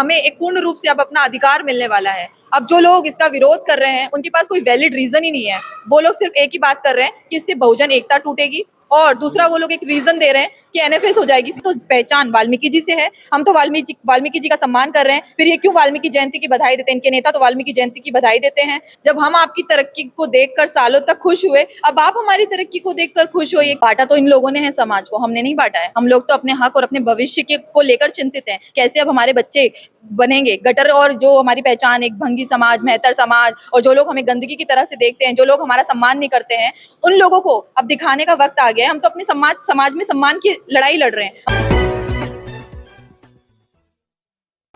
हमें एक पूर्ण रूप से अब अपना अधिकार मिलने वाला है। अब जो लोग इसका विरोध कर रहे हैं उनके पास कोई वैलिड रीजन ही नहीं है। वो लोग सिर्फ एक ही बात कर रहे हैं कि इससे बहुजन एकता टूटेगी, और दूसरा वो लोग एक रीजन दे रहे हैं कि एनएफएस हो जाएगी। तो पहचान वाल्मीकि जी से है, हम तो वाल्मीकि जी का सम्मान कर रहे हैं, फिर ये क्यों वाल्मीकि जयंती की बधाई देते हैं? इनके नेता तो वाल्मीकि जयंती की बधाई देते हैं। जब हम आपकी तरक्की को देखकर सालों तक खुश हुए, अब आप हमारी तरक्की को देखकर खुश हो। ये बांटा तो इन लोगों ने है समाज को, हमने नहीं बांटा है। हम लोग तो अपने हक और अपने भविष्य के को लेकर चिंतित हैं, कैसे अब हमारे बच्चे बनेंगे। गटर और जो हमारी पहचान एक भंगी समाज, मेहतर समाज, और जो लोग हमें गंदगी की तरह से देखते हैं, जो लोग हमारा सम्मान नहीं करते हैं, उन लोगों को अब दिखाने का वक्त आ गया है। हम तो अपने समाज में सम्मान की लड़ाई लड़ रहे हैं।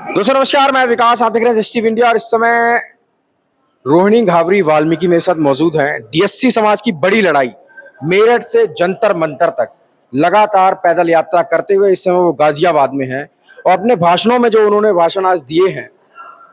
दोस्तों नमस्कार, मैं विकास, आप देख रहे हैं जस्ट टीवी इंडिया। और इस समय रोहिणी घावरी वाल्मीकि मेरे साथ मौजूद हैं। डीएससी समाज की बड़ी लड़ाई मेरठ से जंतर मंतर तक लगातार पैदल यात्रा करते हुए इस समय वो गाजियाबाद में हैं, और अपने भाषणों में जो उन्होंने भाषण आज दिए हैं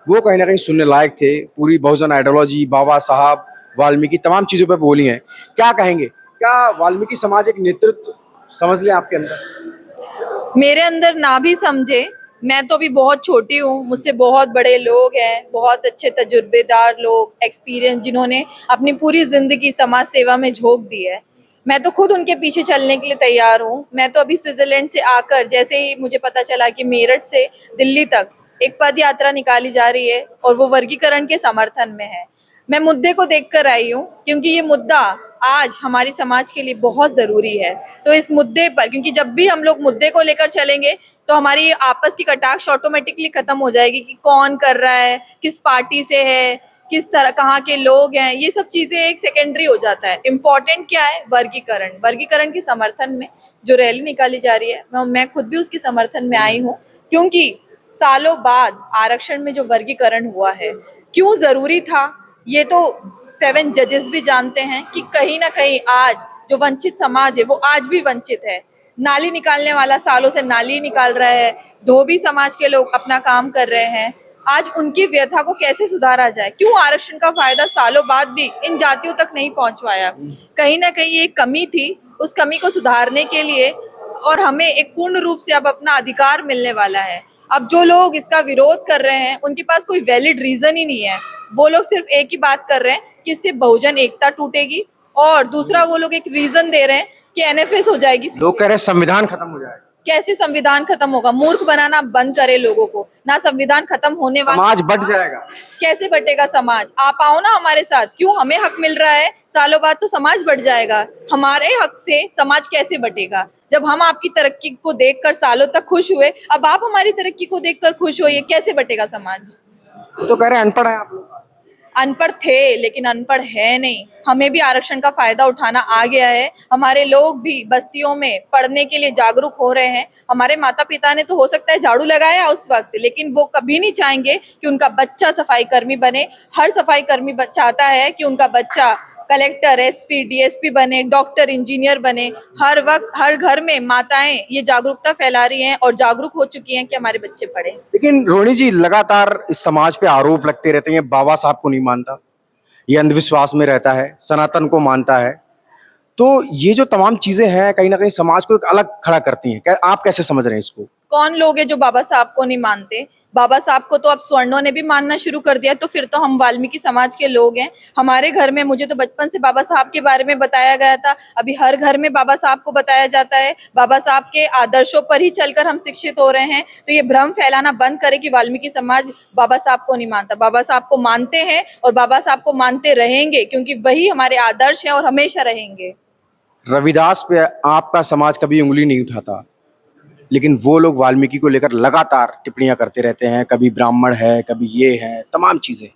वो कहीं ना कहीं सुनने लायक थे। पूरी बहुजन आइडियोलॉजी, बाबा साहब, वाल्मीकि, तमाम चीजों पर बोली हैं। क्या कहेंगे, क्या वाल्मीकि समाज एक नेतृत्व समझ लें आपके अंदर? मेरे अंदर ना भी समझे, मैं तो अभी बहुत छोटी हूँ, मुझसे बहुत बड़े लोग हैं, बहुत अच्छे तजुर्बेदार लोग, एक्सपीरियंस, जिन्होंने अपनी पूरी जिंदगी समाज सेवा में झोंक दी है। मैं तो खुद उनके पीछे चलने के लिए तैयार हूँ। मैं तो अभी स्विट्जरलैंड से आकर, जैसे ही मुझे पता चला कि मेरठ से दिल्ली तक एक पद यात्रा निकाली जा रही है और वो वर्गीकरण के समर्थन में है, मैं मुद्दे को देखकर आई हूँ, क्योंकि ये मुद्दा आज हमारी समाज के लिए बहुत जरूरी है। तो इस मुद्दे पर, क्योंकि जब भी हम लोग मुद्दे को लेकर चलेंगे तो हमारी आपस की कटाक्ष ऑटोमेटिकली खत्म हो जाएगी कि कौन कर रहा है, किस पार्टी से है, किस तरह, कहाँ के लोग हैं, ये सब चीजें एक सेकेंडरी हो जाता है। इम्पोर्टेंट क्या है? वर्गीकरण। वर्गीकरण के समर्थन में जो रैली निकाली जा रही है, मैं खुद भी उसके समर्थन में आई हूँ, क्योंकि सालों बाद आरक्षण में जो वर्गीकरण हुआ है, क्यों जरूरी था, ये तो 7 जजेस भी जानते हैं कि कहीं ना कहीं आज जो वंचित समाज है वो आज भी वंचित है। नाली निकालने वाला सालों से नाली निकाल रहा है, धोबी समाज के लोग अपना काम कर रहे हैं। आज उनकी व्यथा को कैसे सुधारा जाए? क्यों आरक्षण का फायदा सालों बाद भी इन जातियों तक नहीं पहुंच पाया? कहीं ना कहीं एक कमी थी, उस कमी को सुधारने के लिए, और हमें एक पूर्ण रूप से अब अपना अधिकार मिलने वाला है। अब जो लोग इसका विरोध कर रहे हैं उनके पास कोई वैलिड रीजन ही नहीं है। वो लोग सिर्फ एक ही बात कर रहे हैं कि इससे बहुजन एकता टूटेगी, और दूसरा वो लोग एक रीजन दे रहे हैं कि एनएफएस हो जाएगी। लोग कह रहे हैं संविधान खत्म हो जाएगा। कैसे संविधान खत्म होगा? मूर्ख बनाना बंद करे लोगों को। ना संविधान खत्म होने वाला, समाज बट जाएगा। कैसे बटेगा समाज? आप आओ ना हमारे साथ, क्यों हमें हक मिल रहा है, सालों बाद तो समाज बढ़ जाएगा। हमारे हक से समाज कैसे बटेगा? जब हम आपकी तरक्की को देखकर सालों तक खुश हुए, अब आप हमारी तरक्की को देखकर खुश हो, ये कैसे बटेगा समाज? तो कह रहे हैं अनपढ़ है आप लोग। अनपढ़ थे लेकिन अनपढ़ है नहीं। हमें भी आरक्षण का फायदा उठाना आ गया है। हमारे लोग भी बस्तियों में पढ़ने के लिए जागरूक हो रहे हैं। हमारे माता पिता ने तो हो सकता है झाड़ू लगाया उस वक्त, लेकिन वो कभी नहीं चाहेंगे कि उनका बच्चा सफाई कर्मी बने। हर सफाई कर्मी चाहता है कि उनका बच्चा कलेक्टर, एसपी, डीएसपी बने, डॉक्टर, इंजीनियर बने। हर वक्त हर घर में माताएं ये जागरूकता फैला रही हैं और जागरूक हो चुकी हैं कि हमारे बच्चे पढ़े। लेकिन रोहिणी जी, लगातार इस समाज पे आरोप लगते रहते हैं, बाबा साहब को नहीं मानता, ये अंधविश्वास में रहता है, सनातन को मानता है। तो ये जो तमाम चीजें हैं कहीं ना कहीं समाज को एक अलग खड़ा करती हैं। आप कैसे समझ रहे हैं इसको? कौन लोग हैं जो बाबा साहब को नहीं मानते? बाबा साहब को तो अब स्वर्णों ने भी मानना शुरू कर दिया, तो फिर तो हम वाल्मीकि समाज के लोग हैं। हमारे घर में, मुझे तो बचपन से बाबा साहब के बारे में बताया गया था। अभी हर घर में बाबा साहब को बताया जाता है। बाबा साहब के आदर्शों पर ही चलकर हम शिक्षित हो रहे हैं। तो ये भ्रम फैलाना बंद करे कि वाल्मीकि समाज बाबा साहब को नहीं मानता। बाबा साहब को मानते हैं और बाबा साहब को मानते रहेंगे, क्योंकि वही हमारे आदर्श हैं और हमेशा रहेंगे। रविदास पे आपका समाज कभी उंगली नहीं उठाता, लेकिन वो लोग वाल्मीकि को लेकर लगातार टिप्पणियां करते रहते हैं। कभी ब्राह्मण है, कभी ये है, तमाम चीजें।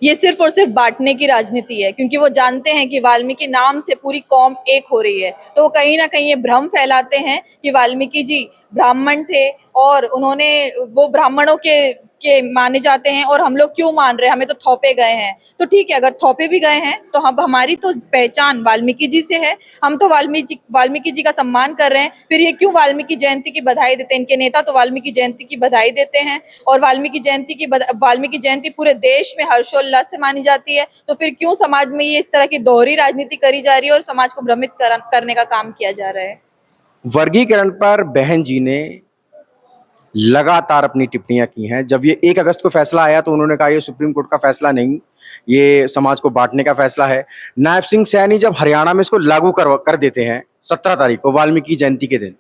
ये सिर्फ और सिर्फ बांटने की राजनीति है, क्योंकि वो जानते हैं कि वाल्मीकि नाम से पूरी कौम एक हो रही है। तो वो कहीं ना कहीं ये भ्रम फैलाते हैं कि वाल्मीकि जी ब्राह्मण थे और उन्होंने, वो ब्राह्मणों के माने जाते हैं और हम लोग क्यों मान रहे हैं, हमें तो थोपे गए हैं। तो ठीक है, अगर थोपे भी गए हैं तो हम, हमारी तो पहचान वाल्मीकि जी से है, हम तो वाल्मीकि जी का सम्मान कर रहे हैं, फिर ये क्यों वाल्मीकि जयंती की बधाई देते हैं? इनके नेता तो वाल्मीकि जयंती की बधाई देते हैं, और वाल्मीकि जयंती पूरे देश में हर्षोल्लास से मानी जाती है। तो फिर क्यों समाज में ये इस तरह की दोहरी राजनीति करी जा रही है और समाज को भ्रमित करने का काम किया जा रहा है? वर्गीकरण पर बहन जी ने लगातार अपनी टिप्पणियां की हैं। जब ये 1 अगस्त को फैसला आया तो उन्होंने कहा ये सुप्रीम कोर्ट का फैसला नहीं, ये समाज को बांटने का फैसला है। नायब सिंह सैनी जब हरियाणा में इसको लागू कर देते हैं 17 तारीख को वाल्मीकि जयंती के दिन,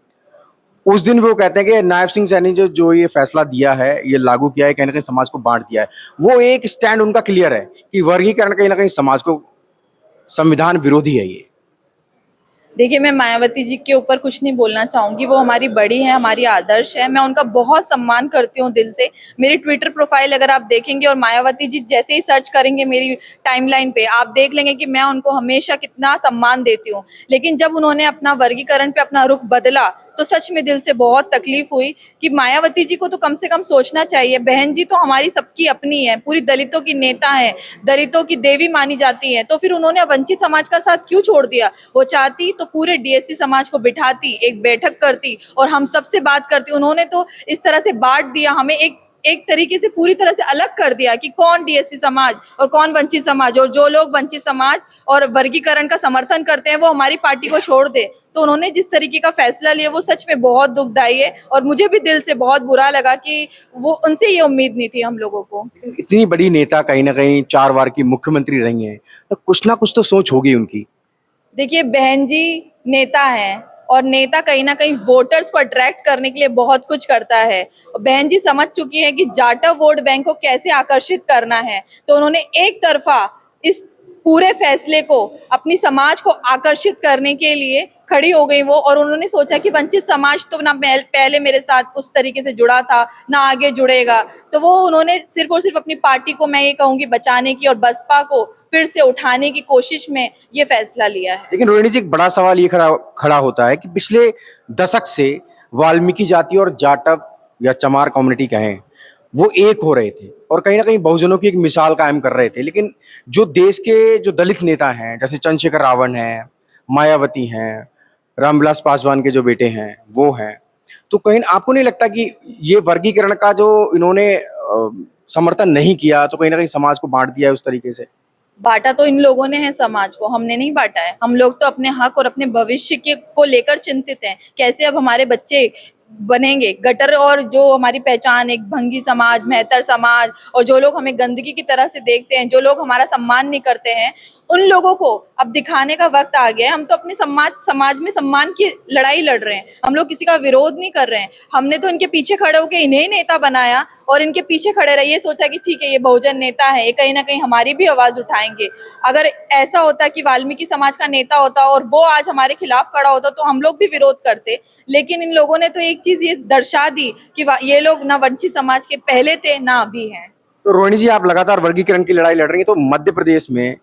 उस दिन वो कहते हैं कि नायब सिंह सैनी जो जो ये फैसला दिया है, ये लागू किया है, कहीं ना कहीं समाज को बांट दिया है। वो एक स्टैंड उनका क्लियर है कि वर्गीकरण कहीं ना कहीं समाज को संविधान विरोधी है ये। देखिए, मैं मायावती जी के ऊपर कुछ नहीं बोलना चाहूंगी। वो हमारी बड़ी है, हमारी आदर्श है। मैं उनका बहुत सम्मान करती हूँ दिल से। मेरी ट्विटर प्रोफाइल अगर आप देखेंगे और मायावती जी जैसे ही सर्च करेंगे मेरी टाइमलाइन पे, आप देख लेंगे कि मैं उनको हमेशा कितना सम्मान देती हूँ। लेकिन जब उन्होंने अपना वर्गीकरण पे अपना रुख बदला तो सच में दिल से बहुत तकलीफ हुई कि मायावती जी को तो कम से कम सोचना चाहिए। बहन जी तो हमारी सबकी अपनी है, पूरी दलितों की नेता है, दलितों की देवी मानी जाती है। तो फिर उन्होंने वंचित समाज का साथ क्यों छोड़ दिया? वो चाहती तो पूरे डीएससी समाज को बिठाती, एक बैठक करती और हम सबसे बात करती। उन्होंने तो इस तरह से बांट दिया, हमें एक एक तरीके से पूरी तरह से अलग कर दिया कि कौन डीएससी समाज और कौन वंचित समाज, और जो लोग वंचित समाज और वर्गीकरण का समर्थन करते हैं वो हमारी पार्टी को छोड़ दे। तो उन्होंने जिस तरीके का फैसला लिया वो सच में बहुत दुखदाई है और मुझे भी दिल से बहुत बुरा लगा कि वो उनसे ये उम्मीद नहीं थी हम लोगों को। इतनी बड़ी नेता कहीं ना कहीं 4 बार की मुख्यमंत्री रही हैं, तो कुछ ना कुछ तो सोच होगी उनकी। देखिए, बहन जी नेता हैं और नेता कहीं ना कहीं वोटर्स को अट्रैक्ट करने के लिए बहुत कुछ करता है। और बहन जी समझ चुकी है कि जाटा वोट बैंक को कैसे आकर्षित करना है। तो उन्होंने एक तरफा इस पूरे फैसले को अपनी समाज को आकर्षित करने के लिए खड़ी हो गई वो, और उन्होंने सोचा कि वंचित समाज तो ना पहले मेरे साथ उस तरीके से जुड़ा था ना आगे जुड़ेगा। तो वो उन्होंने सिर्फ और सिर्फ अपनी पार्टी को, मैं ये कहूंगी, बचाने की और बसपा को फिर से उठाने की कोशिश में ये फैसला लिया है। लेकिन रोहिणी जी, एक बड़ा सवाल ये खड़ा खड़ा होता है कि पिछले दशक से वाल्मीकि जाति और जाटव या चमार कम्युनिटी कहें, वो एक हो रहे थे और कहीं ना कहीं बहुजनों की एक मिसाल कायम कर रहे थे। लेकिन जो देश के जो दलित नेता हैं, जैसे चंद्रशेखर रावण हैं, मायावती हैं, रामविलास पासवान के जो बेटे हैं वो हैं, तो कहीं आपको नहीं लगता कि ये वर्गीकरण का जो इन्होंने समर्थन नहीं किया तो कहीं ना कहीं समाज को बांट दिया है उस तरीके से? बांटा तो इन लोगों ने है समाज को, हमने नहीं बांटा है। हम लोग तो अपने हक और अपने भविष्य के को लेकर चिंतित हैं। कैसे अब हमारे बच्चे बनेंगे गटर, और जो हमारी पहचान एक भंगी समाज, मेहतर समाज, और जो लोग हमें गंदगी की तरह से देखते हैं, जो लोग हमारा सम्मान नहीं करते हैं, उन लोगों को अब दिखाने का वक्त आ गया है। हम तो अपने समाज में सम्मान की लड़ाई लड़ रहे हैं। हम लोग किसी का विरोध नहीं कर रहे हैं। हमने तो इनके पीछे खड़े होकर इन्हें नेता बनाया और इनके पीछे खड़े रहे, ये सोचा कि ठीक है ये बहुजन नेता है, ये कहीं ना कहीं हमारी भी आवाज उठाएंगे। अगर ऐसा होता कि वाल्मीकि समाज का नेता होता और वो आज हमारे खिलाफ खड़ा होता तो हम लोग भी विरोध करते। लेकिन इन लोगों ने तो एक चीज ये दर्शा दी कि ये लोग ना वंचित समाज के पहले थे ना अभी हैं। तो रोहिणी जी, आप लगातार वर्गीकरण की लड़ाई लड़ रही हैं, तो मध्य प्रदेश में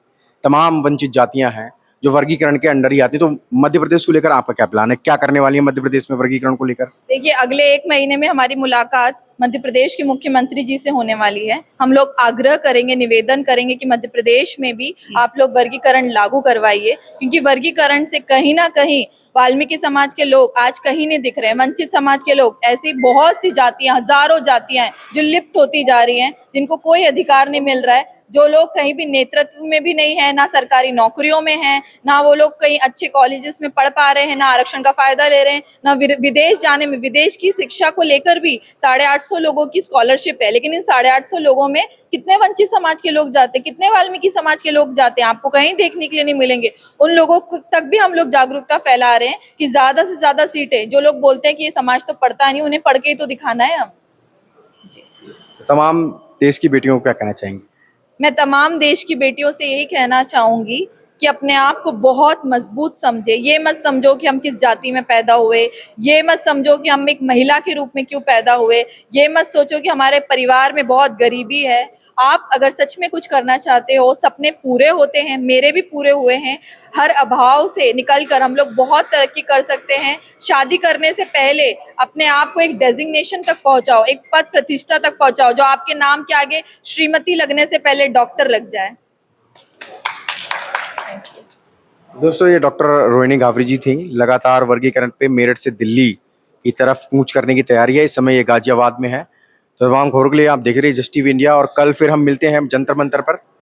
तमाम वंचित जातियां हैं जो वर्गीकरण के अंडर ही आती हैं, तो मध्य प्रदेश को लेकर आपका क्या प्लान है? क्या करने वाली है मध्य प्रदेश में वर्गीकरण को लेकर? देखिए, अगले 1 महीने में हमारी मुलाकात मध्य प्रदेश के मुख्यमंत्री जी से होने वाली है। हम लोग आग्रह करेंगे, निवेदन करेंगे कि मध्य प्रदेश में भी आप लोग वर्गीकरण लागू करवाइए, क्योंकि वर्गीकरण से कहीं ना कहीं वाल्मीकि समाज के लोग आज कहीं नहीं दिख रहे हैं। वंचित समाज के लोग, ऐसी बहुत सी जातियां, हजारों जातियां हैं जो लिप्त होती जा रही हैं, जिनको कोई अधिकार नहीं मिल रहा है, जो लोग कहीं भी नेतृत्व में भी नहीं है, ना सरकारी नौकरियों में है, ना वो लोग कहीं अच्छे कॉलेजेस में पढ़ पा रहे हैं, ना आरक्षण का फायदा ले रहे हैं, ना विदेश जाने में, विदेश की शिक्षा को लेकर भी 850 लोगों की स्कॉलरशिप है। लेकिन इन 850 लोगों में कितने वंचित समाज के लोग जाते हैं, कितने वाल्मीकि समाज के लोग जाते हैं? आपको कहीं देखने के लिए नहीं मिलेंगे। उन लोगों तक भी हम लोग जागरूकता फैला रहे हैं कि ज्यादा से ज्यादा सीटें, जो लोग बोलते हैं कि ये समाज तो पढ़ता नहीं, उन्हें पढ़ के ही तो दिखाना है अब। जी, तमाम देश की बेटियों को क्या कहना चाहेंगे? मैं तमाम देश की बेटियों से यही कहना चाहूंगी कि अपने आप को बहुत मजबूत समझे। ये मत समझो कि हम किस जाति में पैदा हुए, ये मत समझो कि हम एक महिला के रूप में क्यों पैदा हुए, ये मत सोचो कि हमारे परिवार में बहुत गरीबी है। आप अगर सच में कुछ करना चाहते हो, सपने पूरे होते हैं, मेरे भी पूरे हुए हैं। हर अभाव से निकलकर हम लोग बहुत तरक्की कर सकते हैं। शादी करने से पहले अपने आप को एक डेजिग्नेशन तक पहुंचाओ, एक पद प्रतिष्ठा तक पहुंचाओ, जो आपके नाम के आगे श्रीमती लगने से पहले डॉक्टर लग जाए। दोस्तों, ये डॉक्टर रोहिणी घावरी जी थी। लगातार वर्गीकरण पे मेरठ से दिल्ली की तरफ कूच करने की तैयारी है। इस समय ये गाजियाबाद में है। तो तमाम खबरों के लिए आप देख रहे हैं जस्ट टीवी इंडिया, और कल फिर हम मिलते हैं जंतर मंतर पर।